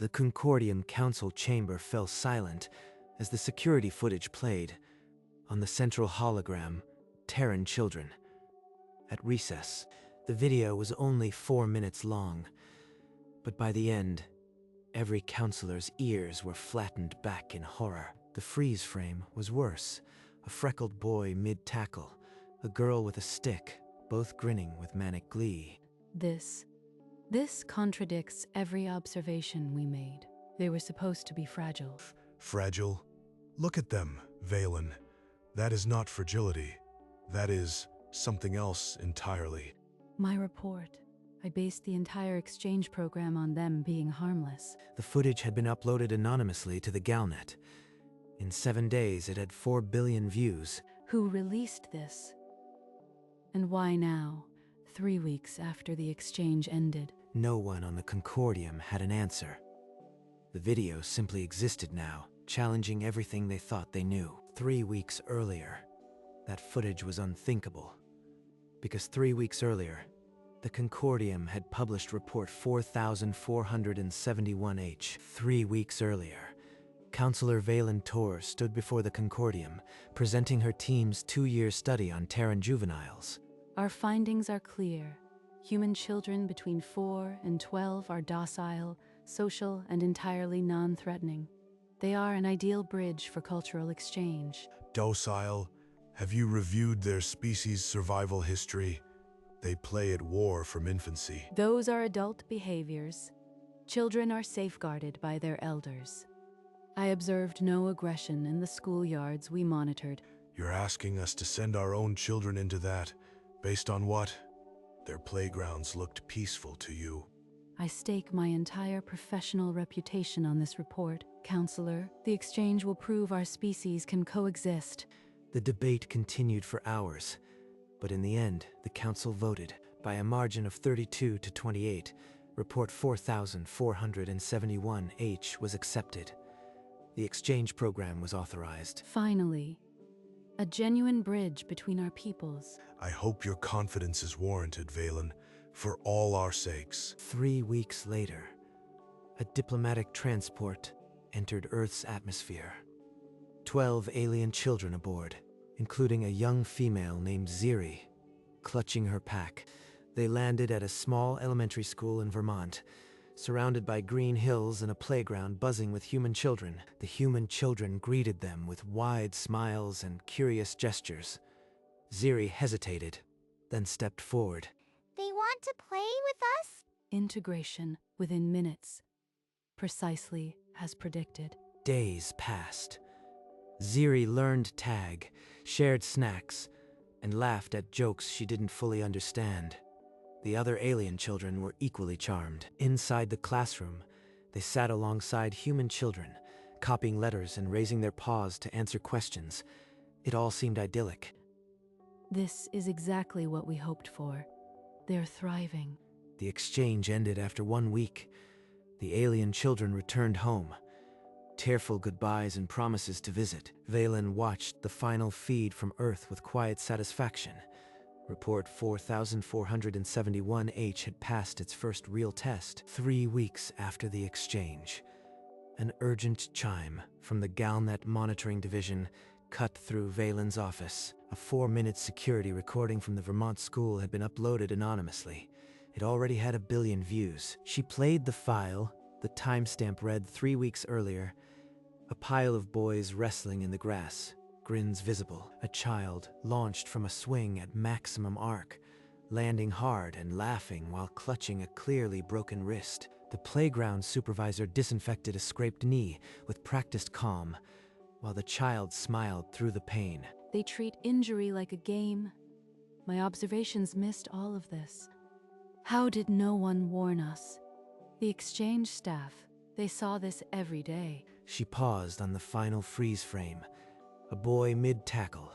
The Concordium Council chamber fell silent as the security footage played. On the central hologram, Terran children. At recess, the video was only 4 minutes long, but by the end, every counselor's ears were flattened back in horror. The freeze frame was worse. A freckled boy mid-tackle, a girl with a stick, both grinning with manic glee. This contradicts every observation we made. They were supposed to be fragile. Fragile? Look at them, Valen. That is not fragility. That is something else entirely. My report. I based the entire exchange program on them being harmless. The footage had been uploaded anonymously to the Galnet. In 7 days, it had 4 billion views. Who released this? And why now, 3 weeks after the exchange ended? No one on the Concordium had an answer. The video simply existed now, challenging everything they thought they knew. 3 weeks earlier, that footage was unthinkable. Because 3 weeks earlier, the Concordium had published Report 4471H. 3 weeks earlier, Counselor Valen Tor stood before the Concordium, presenting her team's 2-year study on Terran juveniles. Our findings are clear. Human children between 4 and 12 are docile, social, and entirely non-threatening. They are an ideal bridge for cultural exchange. Docile? Have you reviewed their species' survival history? They play at war from infancy. Those are adult behaviors. Children are safeguarded by their elders. I observed no aggression in the schoolyards we monitored. You're asking us to send our own children into that, based on what? Their playgrounds looked peaceful to you. I stake my entire professional reputation on this report. Counselor, the exchange will prove our species can coexist. The debate continued for hours, but in the end, the council voted. By a margin of 32 to 28, Report 4471H was accepted. The exchange program was authorized. Finally, a genuine bridge between our peoples. I hope your confidence is warranted, Valen, for all our sakes. 3 weeks later, a diplomatic transport entered Earth's atmosphere. 12 alien children aboard, including a young female named Ziri. Clutching her pack, they landed at a small elementary school in Vermont, surrounded by green hills and a playground buzzing with human children. The human children greeted them with wide smiles and curious gestures. Ziri hesitated, then stepped forward. They want to play with us? Integration within minutes, precisely as predicted. Days passed. Ziri learned tag, shared snacks, and laughed at jokes she didn't fully understand. The other alien children were equally charmed. Inside the classroom, they sat alongside human children, copying letters and raising their paws to answer questions. It all seemed idyllic. This is exactly what we hoped for. They're thriving. The exchange ended after 1 week. The alien children returned home. Tearful goodbyes and promises to visit. Valen watched the final feed from Earth with quiet satisfaction. Report 4471H had passed its first real test 3 weeks after the exchange. An urgent chime from the Galnet Monitoring Division cut through Valen's office. A 4-minute security recording from the Vermont school had been uploaded anonymously. It already had 1 billion views. She played the file. The timestamp read 3 weeks earlier. A pile of boys wrestling in the grass. Grins visible. A child launched from a swing at maximum arc, landing hard and laughing while clutching a clearly broken wrist. The playground supervisor disinfected a scraped knee with practiced calm, while the child smiled through the pain. They treat injury like a game. My observations missed all of this. How did no one warn us? The exchange staff, they saw this every day. She paused on the final freeze frame. A boy mid-tackle,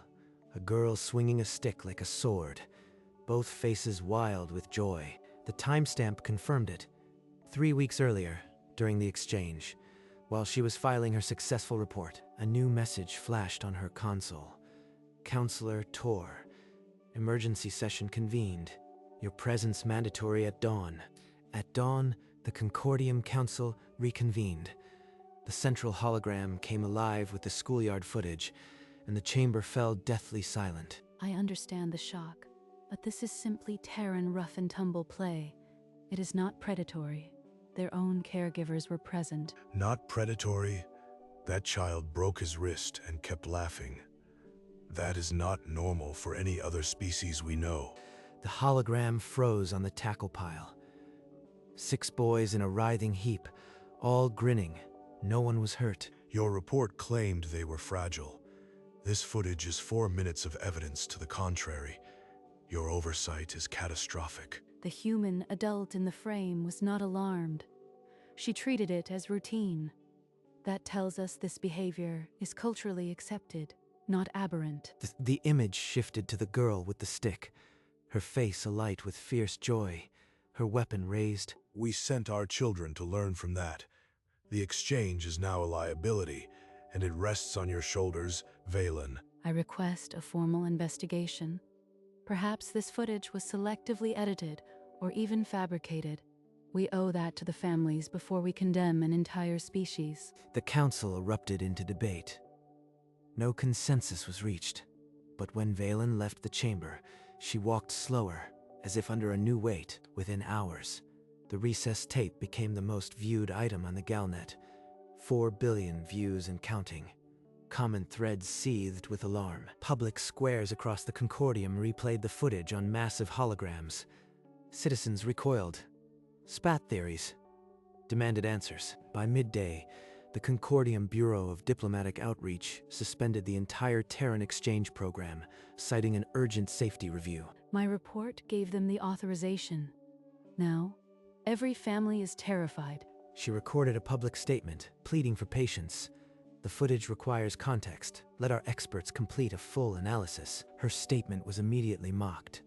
a girl swinging a stick like a sword, both faces wild with joy. The timestamp confirmed it. 3 weeks earlier, during the exchange, while she was filing her successful report, a new message flashed on her console. Counselor Tor, emergency session convened. Your presence mandatory at dawn. At dawn, The Concordium Council reconvened. The central hologram came alive with the schoolyard footage, and the chamber fell deathly silent. I understand the shock, but this is simply Terran rough and tumble play. It is not predatory. Their own caregivers were present. Not predatory. That child broke his wrist and kept laughing. That is not normal for any other species we know. The hologram froze on the tackle pile. 6 boys in a writhing heap, all grinning. No one was hurt. Your report claimed they were fragile. This footage is 4 minutes of evidence to the contrary. Your oversight is catastrophic. The human adult in the frame was not alarmed. She treated it as routine. That tells us this behavior is culturally accepted, not aberrant. The image shifted to the girl with the stick, her face alight with fierce joy, her weapon raised. We sent our children to learn from that. The exchange is now a liability, and it rests on your shoulders, Valen. I request a formal investigation. Perhaps this footage was selectively edited or even fabricated. We owe that to the families before we condemn an entire species. The council erupted into debate. No consensus was reached, but when Valen left the chamber, she walked slower, as if under a new weight. Within hours, the recessed tape became the most viewed item on the Galnet. 4 billion views and counting. Common threads seethed with alarm. Public squares across the Concordium replayed the footage on massive holograms. Citizens recoiled, spat theories, demanded answers. By midday, the Concordium Bureau of Diplomatic Outreach suspended the entire Terran exchange program, citing an urgent safety review. My report gave them the authorization. Now, every family is terrified. She recorded a public statement, pleading for patience. The footage requires context. Let our experts complete a full analysis. Her statement was immediately mocked.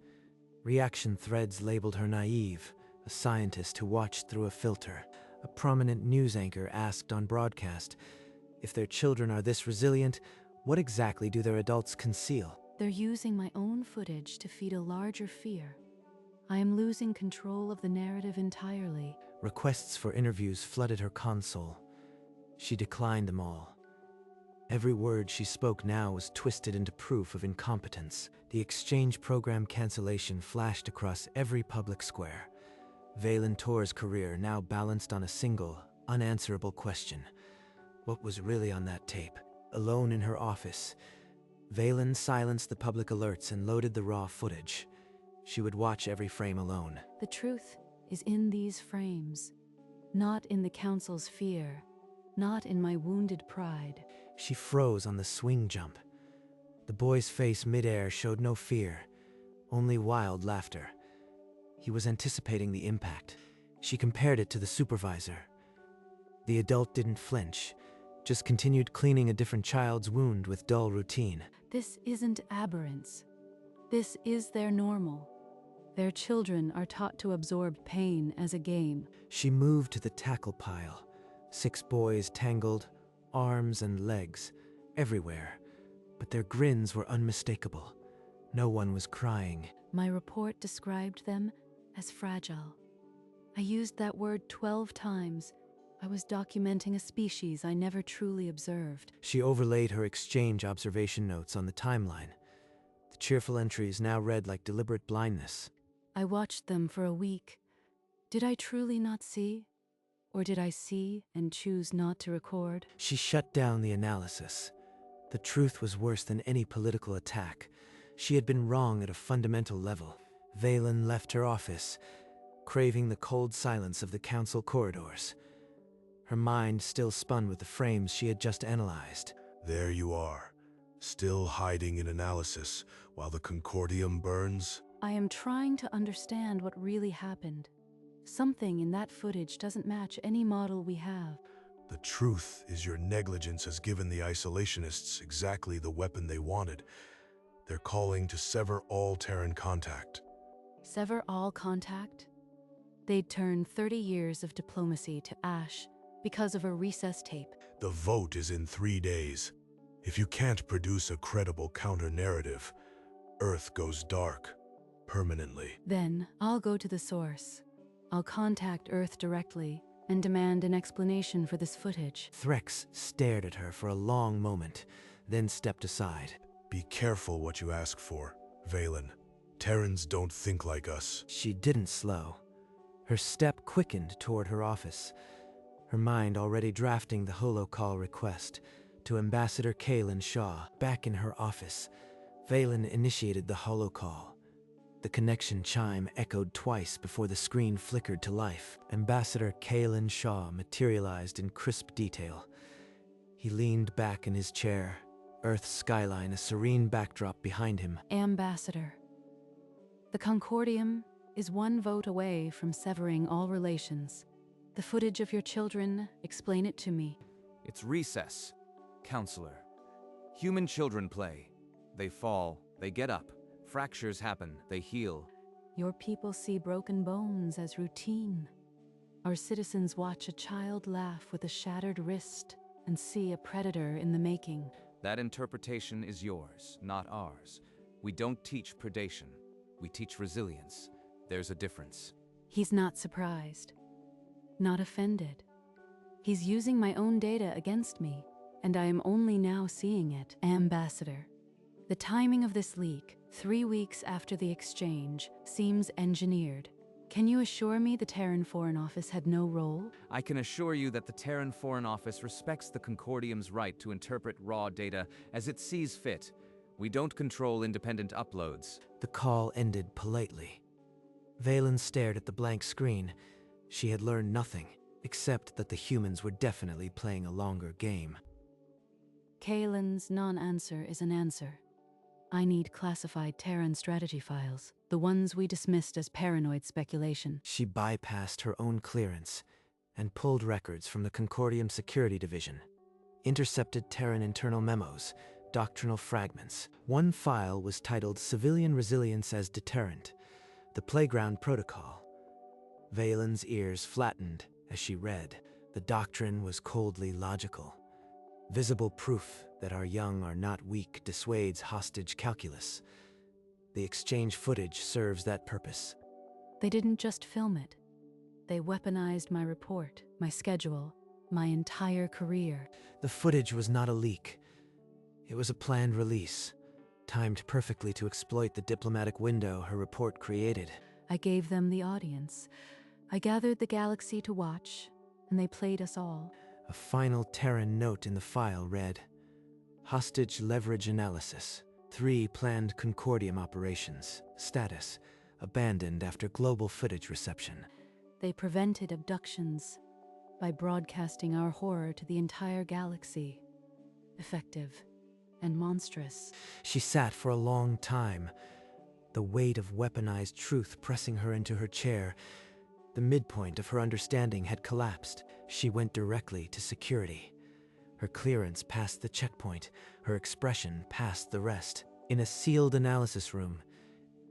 Reaction threads labeled her naive, a scientist who watched through a filter. A prominent news anchor asked on broadcast, if their children are this resilient, what exactly do their adults conceal? They're using my own footage to feed a larger fear. I am losing control of the narrative entirely. Requests for interviews flooded her console. She declined them all. Every word she spoke now was twisted into proof of incompetence. The exchange program cancellation flashed across every public square. Valen Tor's career now balanced on a single, unanswerable question. What was really on that tape? Alone in her office, Valen silenced the public alerts and loaded the raw footage. She would watch every frame alone. The truth is in these frames, not in the council's fear, not in my wounded pride. She froze on the swing jump. The boy's face midair showed no fear, only wild laughter. He was anticipating the impact. She compared it to the supervisor. The adult didn't flinch, just continued cleaning a different child's wound with dull routine. This isn't aberrance. This is their normal. Their children are taught to absorb pain as a game. She moved to the tackle pile. 6 boys tangled, arms and legs, everywhere. But their grins were unmistakable. No one was crying. My report described them as fragile. I used that word 12 times. I was documenting a species I never truly observed. She overlaid her exchange observation notes on the timeline. The cheerful entries now read like deliberate blindness. I watched them for a week. Did I truly not see? Or did I see and choose not to record? She shut down the analysis. The truth was worse than any political attack. She had been wrong at a fundamental level. Valen left her office, craving the cold silence of the council corridors. Her mind still spun with the frames she had just analyzed. There you are, still hiding in analysis while the Concordium burns. I am trying to understand what really happened. Something in that footage doesn't match any model we have. The truth is your negligence has given the isolationists exactly the weapon they wanted. They're calling to sever all Terran contact. Sever all contact? They'd turn 30 years of diplomacy to ash because of a recess tape. The vote is in 3 days. If you can't produce a credible counter-narrative, Earth goes dark, permanently. Then I'll go to the source. I'll contact Earth directly and demand an explanation for this footage. Threx stared at her for a long moment, then stepped aside. Be careful what you ask for, Valen. Terrans don't think like us. She didn't slow. Her step quickened toward her office, her mind already drafting the holocall request to Ambassador Kalen Shaw. Back in her office, Valen initiated the holocall. The connection chime echoed twice before the screen flickered to life. Ambassador Kalen Shaw materialized in crisp detail. He leaned back in his chair, Earth's skyline a serene backdrop behind him. Ambassador, the Concordium is one vote away from severing all relations. The footage of your children, explain it to me. It's recess, counselor. Human children play. They fall, they get up. Fractures happen, they heal. Your people see broken bones as routine. Our citizens watch a child laugh with a shattered wrist and see a predator in the making. That interpretation is yours, not ours. We don't teach predation. We teach resilience. There's a difference. He's not surprised, not offended. He's using my own data against me, and I am only now seeing it. Ambassador, the timing of this leak, 3 weeks after the exchange, seems engineered. Can you assure me the Terran Foreign Office had no role? I can assure you that the Terran Foreign Office respects the Concordium's right to interpret raw data as it sees fit. We don't control independent uploads. The call ended politely. Valen stared at the blank screen. She had learned nothing, except that the humans were definitely playing a longer game. Kalen's non-answer is an answer. I need classified Terran strategy files, the ones we dismissed as paranoid speculation. She bypassed her own clearance and pulled records from the Concordium Security Division. Intercepted Terran internal memos, doctrinal fragments. One file was titled Civilian Resilience as Deterrent, the Playground Protocol. Valen's ears flattened as she read. The doctrine was coldly logical. Visible proof that our young are not weak dissuades hostage calculus. The exchange footage serves that purpose. They didn't just film it. They weaponized my report, my schedule, my entire career. The footage was not a leak. It was a planned release, timed perfectly to exploit the diplomatic window her report created. I gave them the audience. I gathered the galaxy to watch, and they played us all. A final Terran note in the file read, Hostage leverage analysis. 3 planned Concordium operations. Status, abandoned after global footage reception. They prevented abductions by broadcasting our horror to the entire galaxy. Effective and monstrous. She sat for a long time, the weight of weaponized truth pressing her into her chair. The midpoint of her understanding had collapsed. She went directly to security. Her clearance passed the checkpoint, her expression passed the rest. In a sealed analysis room,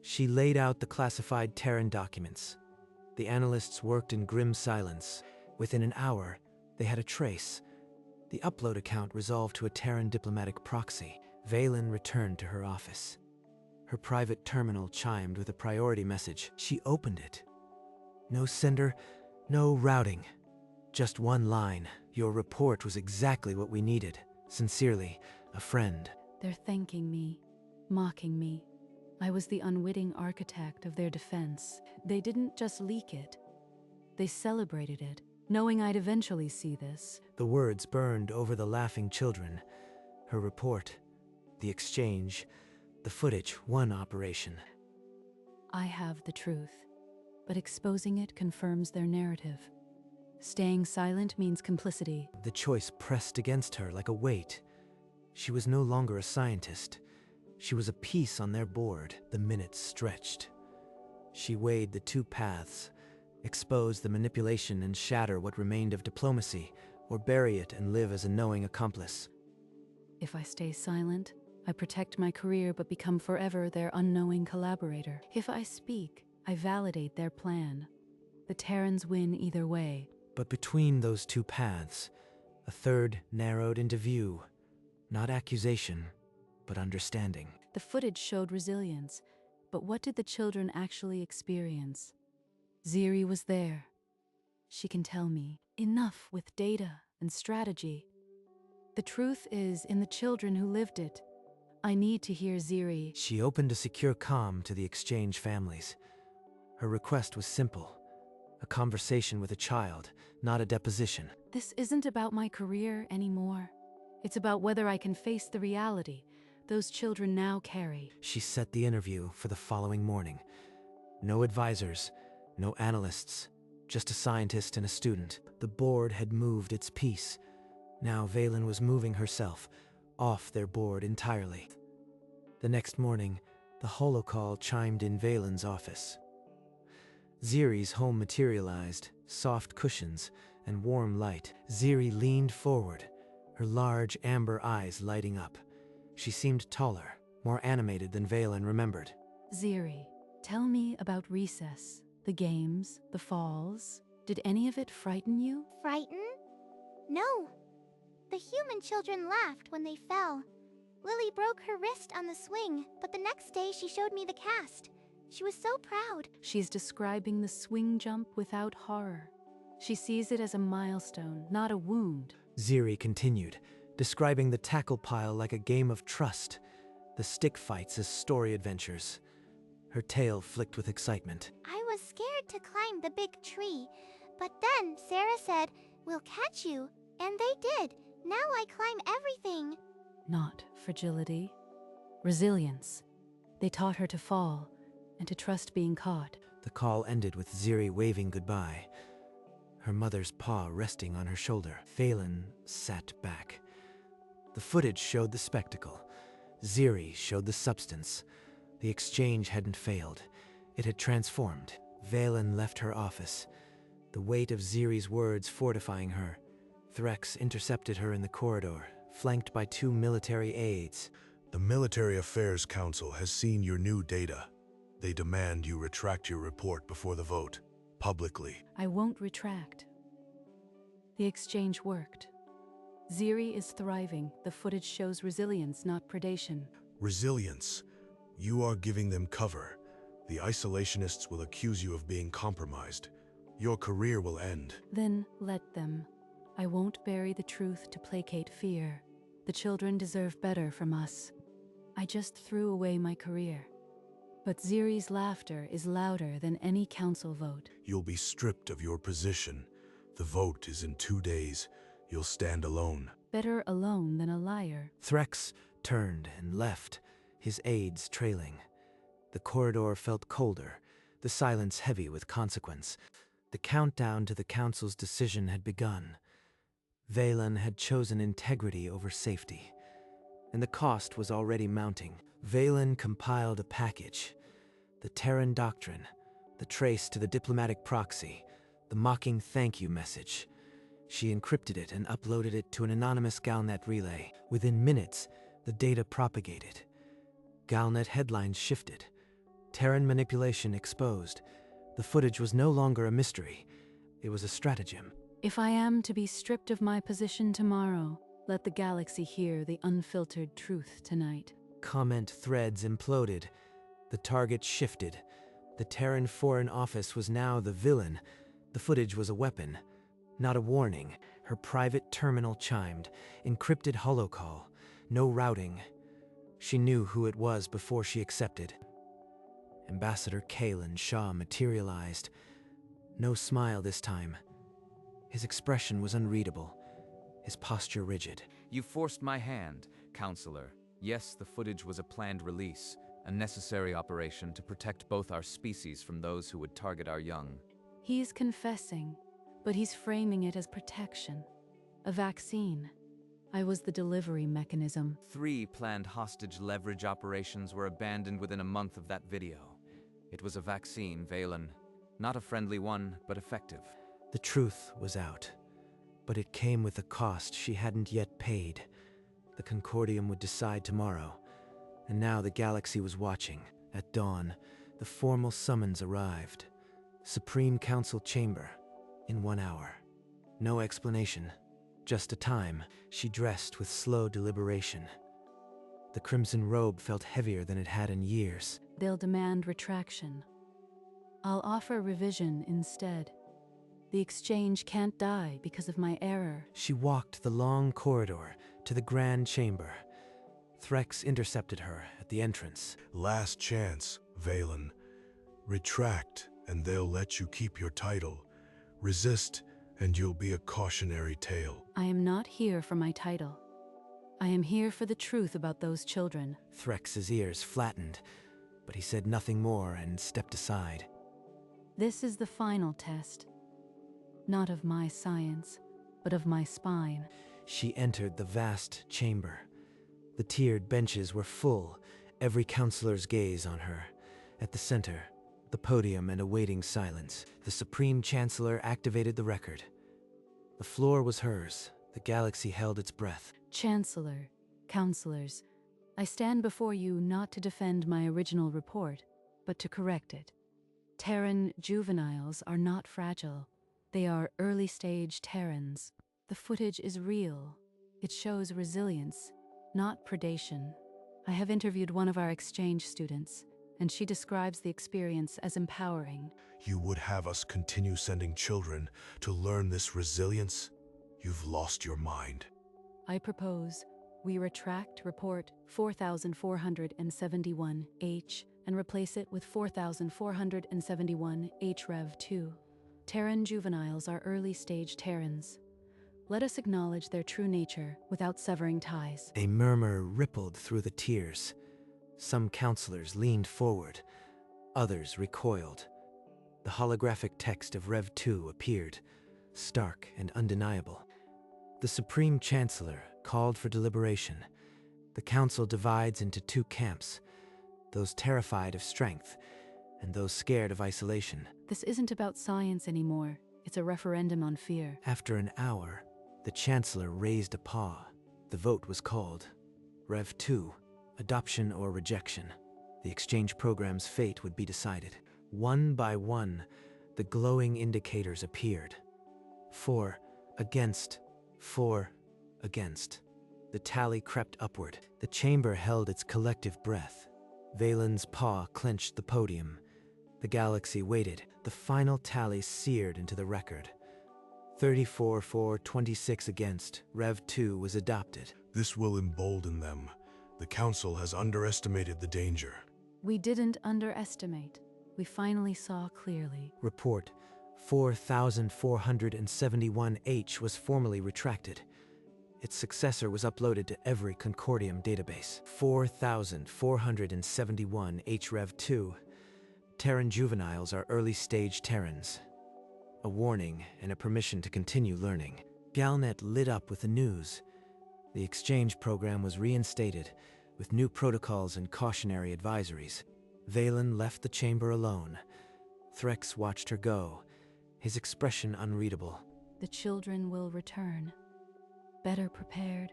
she laid out the classified Terran documents. The analysts worked in grim silence. Within an hour, they had a trace. The upload account resolved to a Terran diplomatic proxy. Valen returned to her office. Her private terminal chimed with a priority message. She opened it. No sender, no routing. Just one line. Your report was exactly what we needed. Sincerely, a friend. They're thanking me, mocking me. I was the unwitting architect of their defense. They didn't just leak it. They celebrated it, knowing I'd eventually see this. The words burned over the laughing children. Her report, the exchange, the footage, one operation. I have the truth, but exposing it confirms their narrative. Staying silent means complicity. The choice pressed against her like a weight. She was no longer a scientist. She was a piece on their board. The minutes stretched. She weighed the 2 paths, expose the manipulation and shatter what remained of diplomacy, or bury it and live as a knowing accomplice. If I stay silent, I protect my career but become forever their unknowing collaborator. If I speak, I validate their plan. The Terrans win either way. But between those 2 paths, a third narrowed into view. Not accusation, but understanding. The footage showed resilience, but what did the children actually experience? Ziri was there. She can tell me enough with data and strategy. The truth is in the children who lived it. I need to hear Ziri. She opened a secure comm to the exchange families. Her request was simple. A conversation with a child, not a deposition. This isn't about my career anymore. It's about whether I can face the reality those children now carry. She set the interview for the following morning. No advisors, no analysts, just a scientist and a student. The board had moved its piece. Now Valen was moving herself, off their board entirely. The next morning, the holocall chimed in Valen's office. Ziri's home materialized, soft cushions and warm light. Ziri leaned forward, her large amber eyes lighting up. She seemed taller, more animated than Valen remembered. Ziri, tell me about recess, the games, the falls. Did any of it frighten you? Frighten? No. The human children laughed when they fell. Lily broke her wrist on the swing, but the next day she showed me the cast. She was so proud. She's describing the swing jump without horror. She sees it as a milestone, not a wound. Ziri continued, describing the tackle pile like a game of trust, the stick fights as story adventures. Her tail flicked with excitement. I was scared to climb the big tree, but then Sarah said, "We'll catch you," and they did. Now I climb everything. Not fragility. Resilience. They taught her to fall and to trust being caught. The call ended with Ziri waving goodbye, her mother's paw resting on her shoulder. Valen sat back. The footage showed the spectacle. Ziri showed the substance. The exchange hadn't failed. It had transformed. Valen left her office, the weight of Ziri's words fortifying her. Threx intercepted her in the corridor, flanked by 2 military aides. The Military Affairs Council has seen your new data. They demand you retract your report before the vote, publicly. I won't retract. The exchange worked. Ziri is thriving. The footage shows resilience, not predation. Resilience. You are giving them cover. The isolationists will accuse you of being compromised. Your career will end. Then let them. I won't bury the truth to placate fear. The children deserve better from us. I just threw away my career. But Ziri's laughter is louder than any council vote. You'll be stripped of your position. The vote is in 2 days. You'll stand alone. Better alone than a liar. Threx turned and left, his aides trailing. The corridor felt colder, the silence heavy with consequence. The countdown to the council's decision had begun. Valen had chosen integrity over safety, and the cost was already mounting. Valen compiled a package. The Terran doctrine, the trace to the diplomatic proxy, the mocking thank you message. She encrypted it and uploaded it to an anonymous Galnet relay. Within minutes, the data propagated. Galnet headlines shifted. Terran manipulation exposed. The footage was no longer a mystery. It was a stratagem. If I am to be stripped of my position tomorrow, let the galaxy hear the unfiltered truth tonight. Comment threads imploded. The target shifted. The Terran Foreign Office was now the villain. The footage was a weapon, not a warning. Her private terminal chimed. Encrypted holocall. No routing. She knew who it was before she accepted. Ambassador Kalen Shaw materialized. No smile this time. His expression was unreadable, his posture rigid. You forced my hand, Counselor. Yes, the footage was a planned release, a necessary operation to protect both our species from those who would target our young. He's confessing, but he's framing it as protection. A vaccine. I was the delivery mechanism. 3 planned hostage leverage operations were abandoned within a month of that video. It was a vaccine, Valen. Not a friendly one, but effective. The truth was out, but it came with a cost she hadn't yet paid. The Concordium would decide tomorrow, and now the galaxy was watching. At dawn, the formal summons arrived. Supreme Council Chamber, in 1 hour. No explanation, just a time. She dressed with slow deliberation. The crimson robe felt heavier than it had in years. They'll demand retraction. I'll offer revision instead. The exchange can't die because of my error. She walked the long corridor to the grand chamber. Threx intercepted her at the entrance. Last chance, Valen. Retract, and they'll let you keep your title. Resist, and you'll be a cautionary tale. I am not here for my title. I am here for the truth about those children. Threx's ears flattened, but he said nothing more and stepped aside. This is the final test. Not of my science, but of my spine. She entered the vast chamber. The tiered benches were full, every counselor's gaze on her. At the center, the podium and a waiting silence. The Supreme Chancellor activated the record. The floor was hers. The galaxy held its breath. Chancellor, counselors, I stand before you not to defend my original report, but to correct it. Terran juveniles are not fragile. They are early-stage Terrans. The footage is real. It shows resilience, not predation. I have interviewed one of our exchange students, and she describes the experience as empowering. You would have us continue sending children to learn this resilience? You've lost your mind. I propose we retract report 4471H and replace it with 4471 HREV2. Terran juveniles are early-stage Terrans. Let us acknowledge their true nature without severing ties. A murmur rippled through the tiers. Some counselors leaned forward. Others recoiled. The holographic text of Rev 2 appeared, stark and undeniable. The Supreme Chancellor called for deliberation. The council divides into two camps, those terrified of strength and those scared of isolation. This isn't about science anymore. It's a referendum on fear. After an hour, the Chancellor raised a paw. The vote was called. Rev 2, adoption or rejection. The exchange program's fate would be decided. One by one, the glowing indicators appeared. 4 against, 4 against. The tally crept upward. The chamber held its collective breath. Valen's paw clenched the podium. The galaxy waited. The final tally seared into the record. 34 for 26 against. Rev 2 was adopted. This will embolden them. The Council has underestimated the danger. We didn't underestimate. We finally saw clearly. Report 4471H was formally retracted. Its successor was uploaded to every Concordium database. 4471 HREV2. Terran juveniles are early-stage Terrans. A warning and a permission to continue learning. Galnet lit up with the news. The exchange program was reinstated, with new protocols and cautionary advisories. Valen left the chamber alone. Threx watched her go, his expression unreadable. The children will return, better prepared,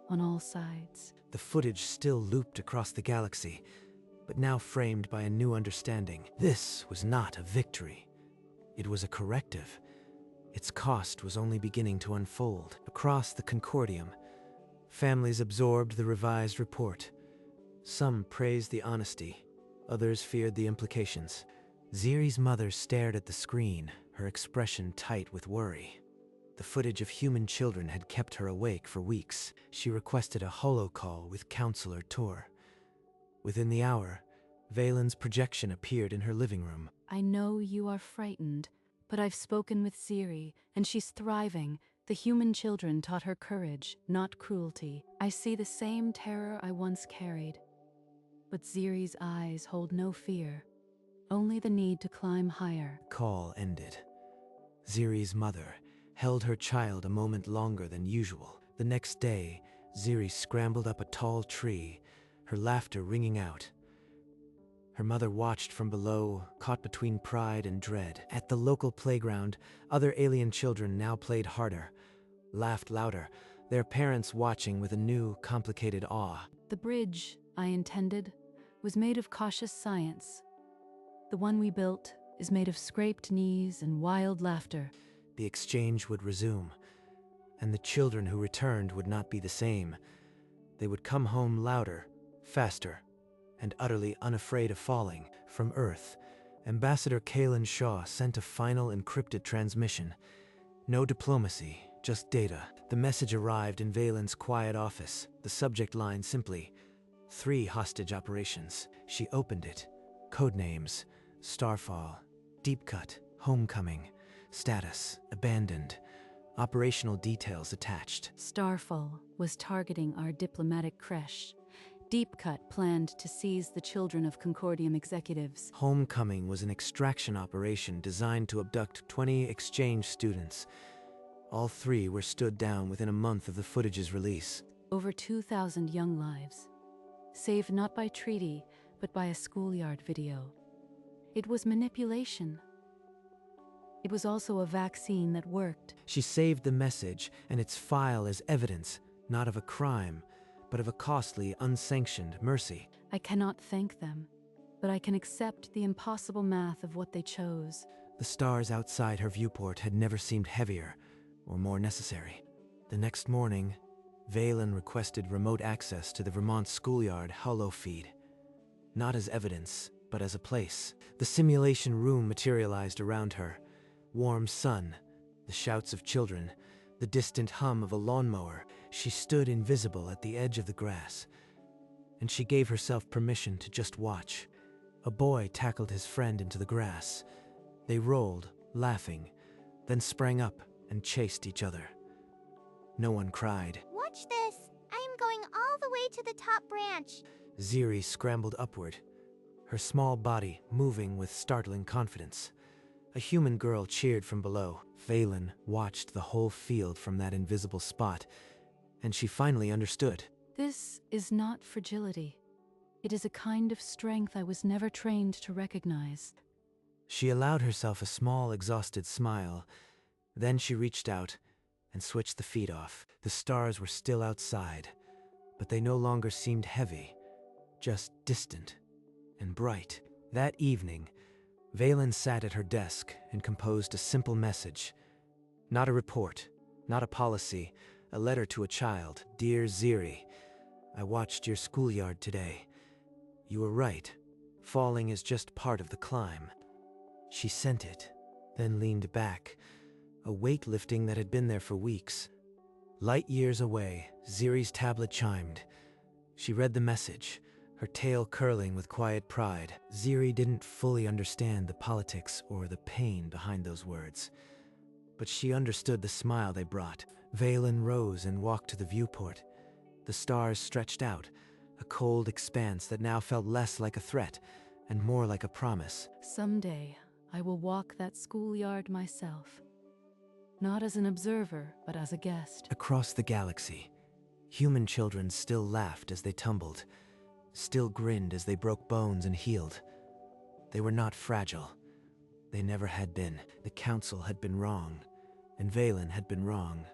on all sides. The footage still looped across the galaxy, but now framed by a new understanding. This was not a victory. It was a corrective. Its cost was only beginning to unfold. Across the Concordium, families absorbed the revised report. Some praised the honesty, others feared the implications. Ziri's mother stared at the screen, her expression tight with worry. The footage of human children had kept her awake for weeks. She requested a holocall with Counselor Tor. Within the hour, Valen's projection appeared in her living room. I know you are frightened, but I've spoken with Ziri, and she's thriving. The human children taught her courage, not cruelty. I see the same terror I once carried. But Ziri's eyes hold no fear, only the need to climb higher. The call ended. Ziri's mother held her child a moment longer than usual. The next day, Ziri scrambled up a tall tree, her laughter ringing out. Her mother watched from below, caught between pride and dread. At the local playground, other alien children now played harder, laughed louder, their parents watching with a new, complicated awe. The bridge, I intended, was made of cautious science. The one we built is made of scraped knees and wild laughter. The exchange would resume, and the children who returned would not be the same. They would come home louder, faster, and utterly unafraid of falling. From Earth, Ambassador Kalen Shaw sent a final encrypted transmission. No diplomacy, just data. The message arrived in Valen's quiet office, the subject line simply, 3 hostage operations. She opened it. Codenames, Starfall, Deep Cut, Homecoming, status, abandoned, operational details attached. Starfall was targeting our diplomatic creche. Deep Cut planned to seize the children of Concordium executives. Homecoming was an extraction operation designed to abduct 20 exchange students. All 3 were stood down within a month of the footage's release. Over 2,000 young lives, saved not by treaty, but by a Schoolyard video. It was manipulation. It was also a vaccine that worked. She saved the message and its file as evidence, not of a crime, but of a costly, unsanctioned mercy. I cannot thank them, but I can accept the impossible math of what they chose. The stars outside her viewport had never seemed heavier or more necessary. The next morning, Valen requested remote access to the Vermont Schoolyard holo feed. Not as evidence, but as a place. The simulation room materialized around her. Warm sun, the shouts of children, the distant hum of a lawnmower. She stood invisible at the edge of the grass, and she gave herself permission to just watch. A boy tackled his friend into the grass. They rolled, laughing, then sprang up and chased each other. No one cried. Watch this! I am going all the way to the top branch. Ziri scrambled upward, her small body moving with startling confidence. A human girl cheered from below. Valen watched the whole field from that invisible spot, and she finally understood. This is not fragility. It is a kind of strength I was never trained to recognize. She allowed herself a small, exhausted smile. Then she reached out and switched the feed off. The stars were still outside, but they no longer seemed heavy, just distant and bright. That evening, Valen sat at her desk and composed a simple message. Not a report, not a policy, a letter to a child. Dear Ziri, I watched your Schoolyard today. You were right. Falling is just part of the climb. She sent it, then leaned back, a weight lifting that had been there for weeks. Light years away, Ziri's tablet chimed. She read the message, her tail curling with quiet pride. Ziri didn't fully understand the politics or the pain behind those words, but she understood the smile they brought. Valen rose and walked to the viewport. The stars stretched out, a cold expanse that now felt less like a threat and more like a promise. Someday, I will walk that Schoolyard myself. Not as an observer, but as a guest. Across the galaxy, human children still laughed as they tumbled, still grinned as they broke bones and healed. They were not fragile. They never had been. The Council had been wrong, and Valen had been wrong.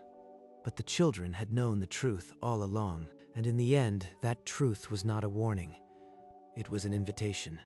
But the children had known the truth all along, and in the end, that truth was not a warning. It was an invitation.